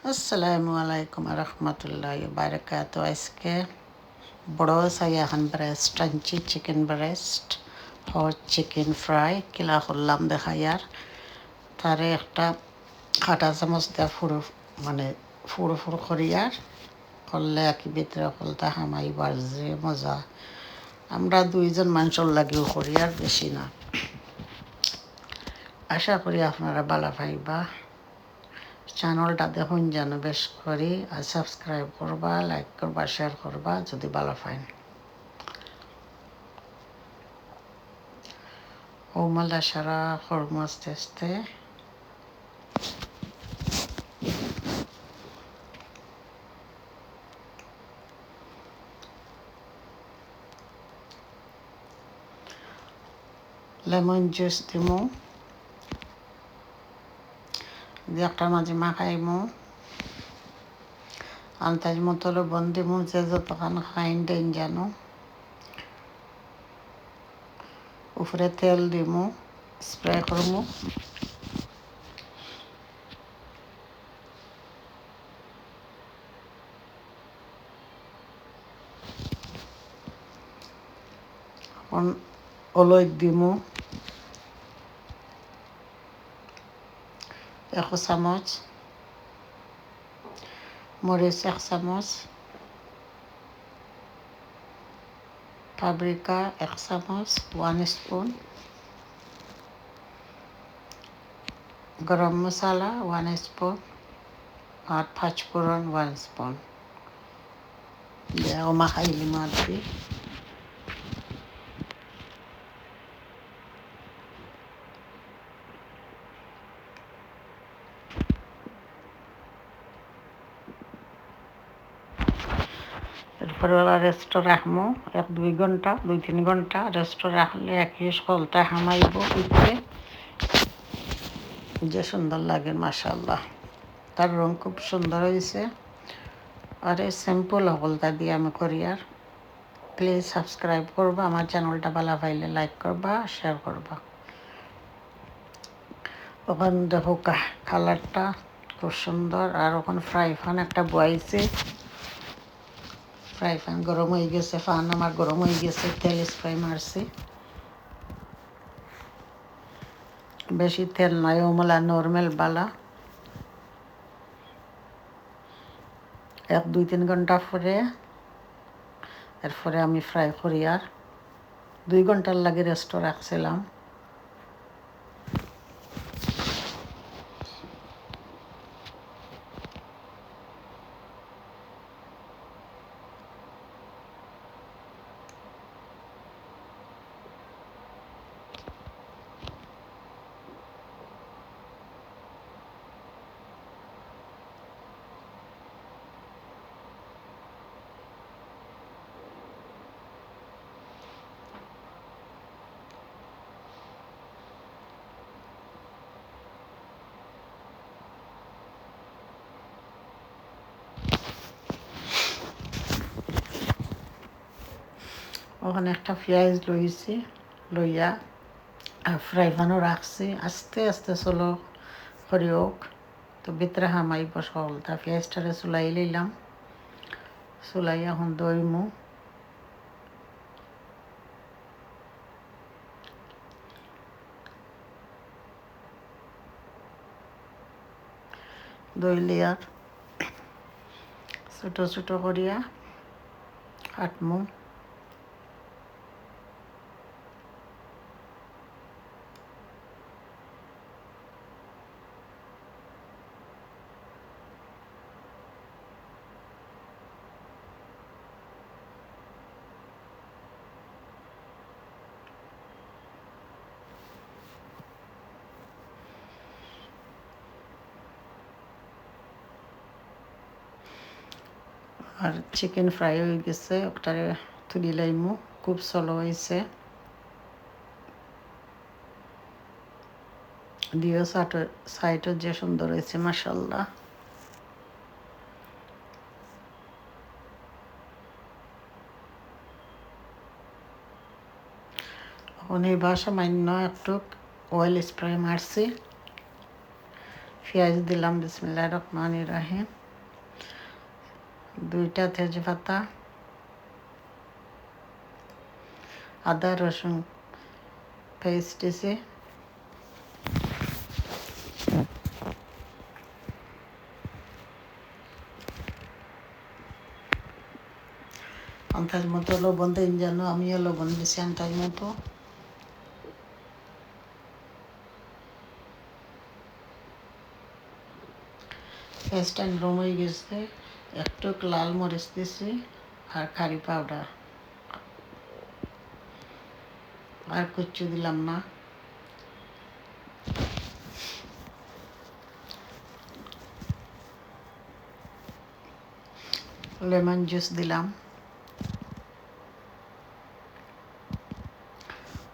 আসসালামু আলাইকুম রহমতুল্লাহ বারকাত। আজকে বড় সাইয়াখান ব্রেস্ট আনছি, chicken breast hot chicken fry কিলা করলাম দেখাইয়ার। তারে একটা কাঁটা চামচ দেওয়া মানে ফুড়ো ফুড়ো করিয়ার করলে আর কি ভিতরে ফলতা হামাইবার যে মজা। আমরা দুইজন মানুষের লাগিও করিয়ার, বেশি না। আশা করি আপনারা বালা পাইবা। চ্যানেলটা দেখুন যেন বেশ করি, আর সাবস্ক্রাইব করবা, লাইক করবা, শেয়ার করবা যদি ভালো পাইন। ও মালদা সারা করবো আস্তে আস্তে। লেমন জুস দিমু, দিয়ে একটার মাঝে মাখাইমু, আন্দাজ মতো লবণ দিমু, যে যতখান খাইন দেন জানো। উপরে তেল দিমু, স্প্রে করমু। অলই দিমু 1 চামচ, মরিচ 1 চামচ, পাপরিকা 1 চামচ 1 স্পুন, গরম মশলা 1 স্পুন, আর পাঁচফোড়ন 1 স্পুন দিয়ে মাখাইলি মারবি। এরপরে ওরা রেস্ট রাখবো 1-2 ঘন্টা, 2-3 ঘন্টা রেস্ট রাখলে একই সকলটা হামাইব ভিতরে, যে সুন্দর লাগে মাশাআল্লাহ। তার রং খুব সুন্দর হয়েছে। আর এই সিম্পল সকলটা দিয়ে আমি করি। আর প্লিজ সাবস্ক্রাইব করবা, আমার চ্যানেলটা ভালো পাইলে লাইক করবা, শেয়ার করবা। ওখান দেখো কালারটা খুব সুন্দর। আর ওখানে ফ্রাই প্যান একটা বয়াইছে, ফ্রাই প্যান গরম হয়ে গেছে, ফান আমার গরম হয়ে গেছে, তেল স্প্রে মারছি। বেশি তেল নয়, ওমলা নর্মাল বালা। 1-2-3 ঘন্টা পরে এরপরে আমি ফ্রাই করি। আর 2 ঘন্টার লাগে রেস্ট রাখছিলাম। ওখানে একটা পেঁয়াজ লইছি, লইয়া আর ফ্রাই প্যানও রাখছি। আস্তে আস্তে চলো করি হোক, তো ভিতরে হামাইব সকলটা। পেঁয়াজটারে চুলাই লইলাম, চুলাই এখন দইমু। দইলে আর ছোটো ছোটো করিয়া কাটমু। আর চিকেন ফ্রাই হয়ে গেছে, ওটারে তুলি লাইমু। খুব সলো হয়েছে, দিও সাইটও যে সুন্দর হয়েছে মাশাআল্লাহ। এখন এই সামান্য একটু অয়েল স্প্রে মারছি, পেঁয়াজ দিলাম, বিসমিল্লাহির রহমানির রহিম। 2টা তেজপাতা, আদা রসুন পেস্ট দিছি, আন্দাজ মতো লবণ দিন, যেন আমিও লবণ দিছি আন্দাজ মতো। পেঁয়াজটা নরম হয়ে গেছে, একটু লাল মরিচ দিছি আর কারি পাউডার, আর কিচ্ছু দিলাম না। লেমন জুস দিলাম।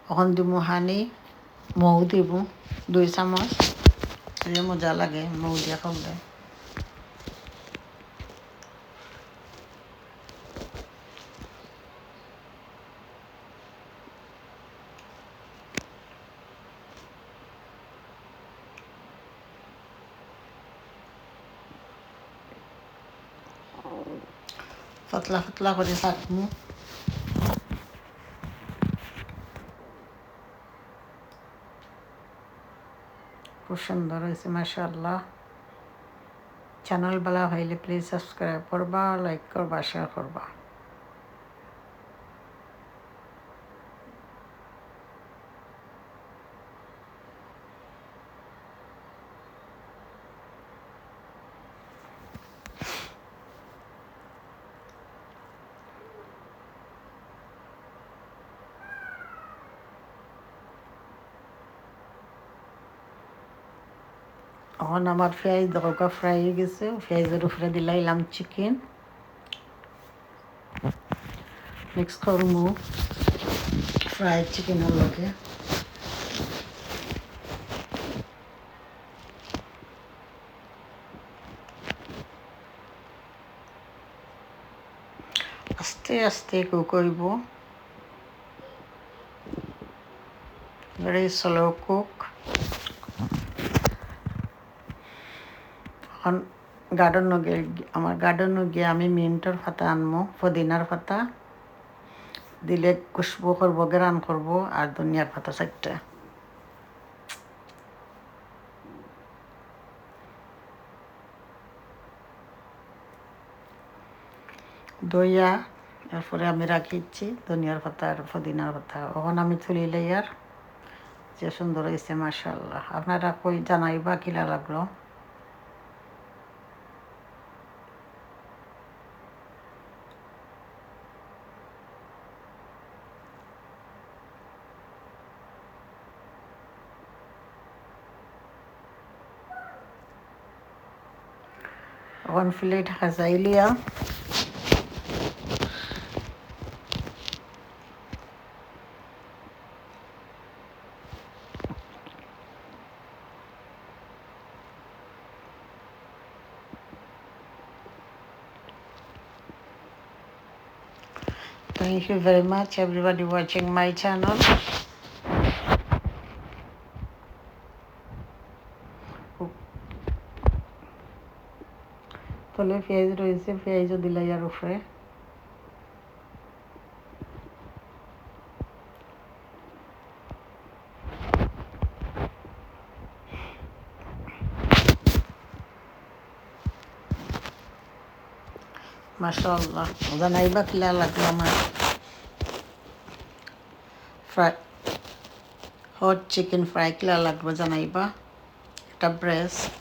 এখন দিব হানি, মৌ দিব 2 চামচ, যে মজা লাগে মৌ দিয়া খাওয়ালে। পাতলা পাতলা করে থাকবো। খুব সুন্দর হয়েছে মাশাআল্লাহ। চ্যানেল ভালো হইলে প্লিজ সাবস্ক্রাইব করবা, লাইক করবা, শেয়ার করবা। এখন আমার পেঁয়াজ দরকার ফ্রাই হয়ে গেছে, পেঁয়াজের উপরে দিলাম চিকেন, মিক্স করবো ফ্রাই চিকেনের লগে। আস্তে আস্তে কুক করব, ভেরি স্লো কুক। এখন আমার গার্ডেন গিয়ে আমি মিন্টর পাতা আনবো, পুদিনার পাতা দিলে খুশবু করবো, গ্রান করবো, আর ধনিয়ার পাতা 4টা। দইয়া এরপরে আমি রাখিচ্ছি ধনিয়ার পাতা আর পুদিনার পাতা। এখন আমি তুলিলে আর যে সুন্দর হয়েছে মাশাআল্লাহ। আপনারা কই জানাইবা কিলা লাগলো। এখন plate সাজাইলিয়া Thank you very much everybody watching my channel. তলে পেঁয়াজ রয়েছে, পেঁয়াজও দিলাই আর উপরে। মাশাআল্লাহ, জানাইবা কিলা লাগলো আমার ফ্রাই হট চিকেন ফ্রাই, কিলা লাগবে জানাইবা। একটা ব্রেস্ট,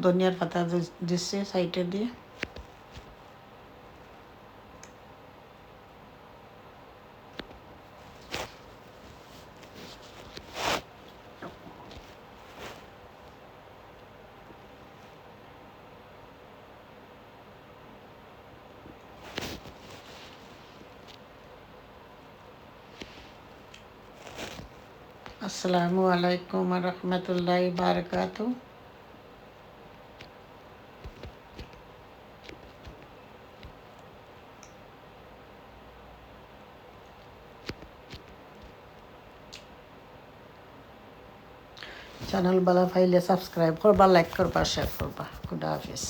ধনিয়ার পাতা দিচ্ছে সাইডে দিয়ে। আসসালামু আলাইকুম রহমতুল্লাহি বারাকাতু। চ্যানেল বালা ফাইলে সাবস্ক্রাইব করবা, লাইক করবা, শেয়ার করবা। খুদা হাফিজ।